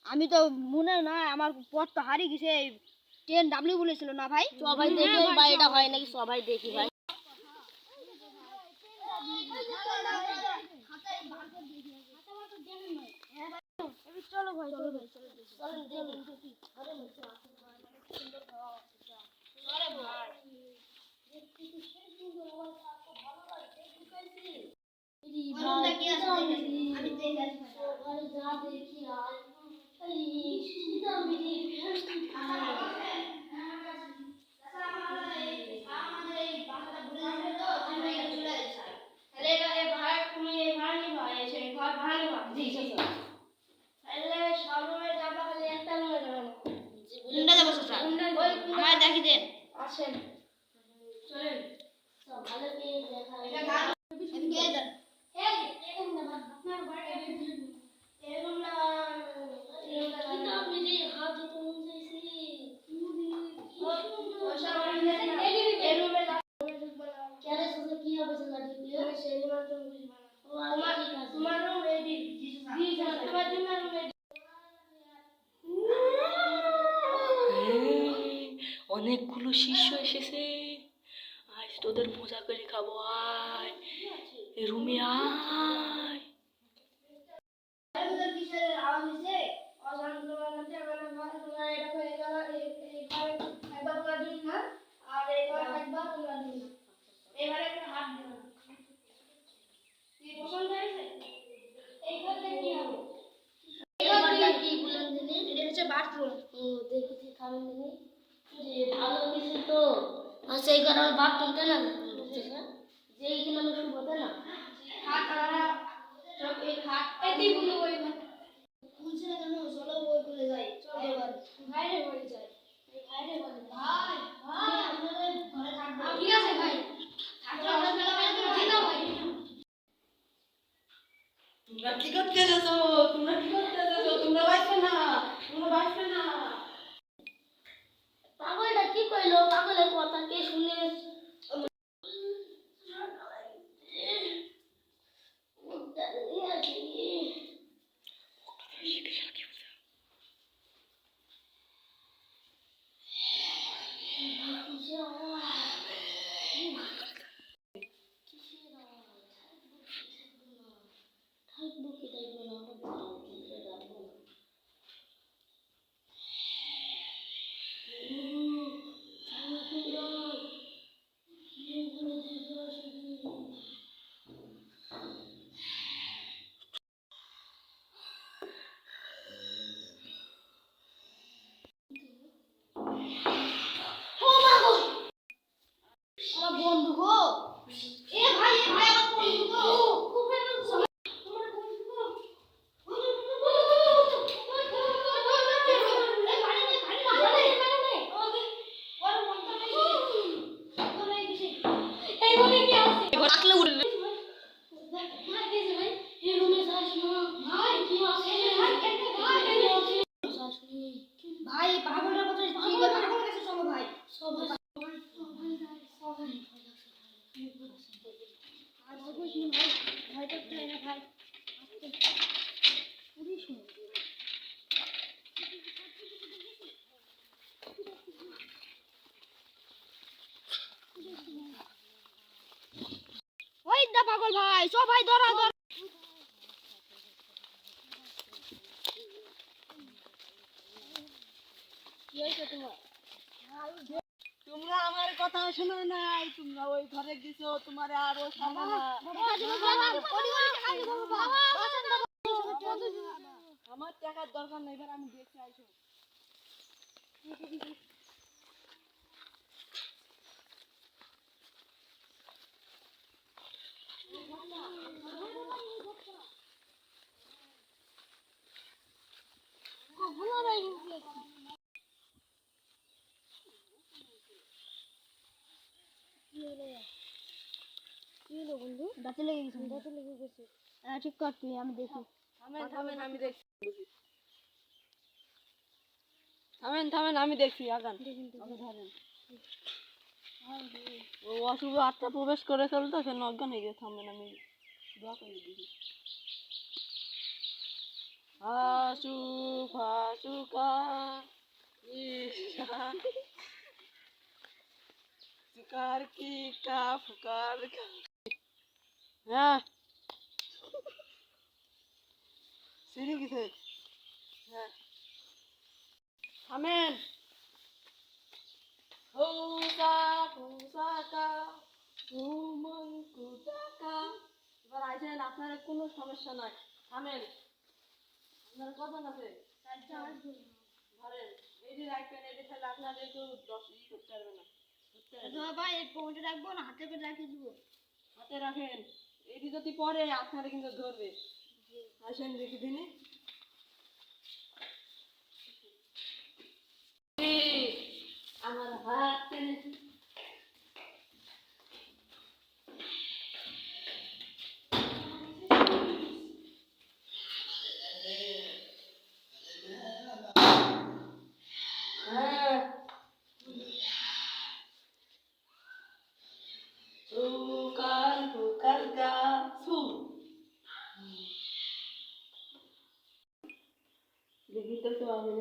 আমি তো মনে না আমার পথ তো হারিয়ে গেছে 10W বলেছিল না ভাই সবাই দেখি এই বাড়িটা হয় নাকি সবাই দেখি ভাই চলো ভাই চলো ভাই আসেন চলেন সব ভালো করে দেখা অনেকগুলো শিষ্য এসেছে আজ তোদের মজা করে খাবো আয় রুমে আয় ভালো কিছু তো সেই কারণে বাথরুম কেন যে এইখানে আমি শুভ না তোমরা কি করতে যাচ্ছো তোমরা বাইছো না পাগলটা কি কইলো পাগলের কথা কে শুনে বন্ধু গো এ ভাই আমার বন্ধু গো ভাই পাগলের কথা ঠিক আছে পাগলের কাছে চলো ভাই সবাই ওই দা পাগল ভাই সবাই ধরা ধর কি হইছে তোমার তোমরা আমার কথা শোনো নাই তোমরা ওই ঘরে গেছো তোমার আর ও সামনে আমার টাকার দরকার নেই এবার আমি দেখে আইছো বন্ধু দাঁতে লেগে গেছে ঠিক কর তুই আমি দেখি থামেন আমি দেখছি থামেন আমি দেখছি আগান ধরেন ও অশুভ আত্মা প্রবেশ করে চলতো সে অজ্ঞান হয়ে গেছে থামেন আমি দোয়া করে দিই আশুভা चुकार की का फुकार का हाँ सीढ़ी किसे हाँ हमें হুসা কা ঘুমন কুটাকা এবার আইছেন আপনার কোনো সমস্যা নাই থামেন আপনার কজন আছে ধরেন এই যে রাখবেন এই যে ফেলে আপনাদের কেউ করতে পারবে না ভাই এই ফোনটা রাখবো না হাতে করে রাখি দিব হাতে রাখেন এটি যদি পরে আপনারা কিন্তু ধরবে আসেন দেখি দিনে আমার হাত টেনেছি হ্যাঁ সুকার ফুকার গা সু দেখি তো আমি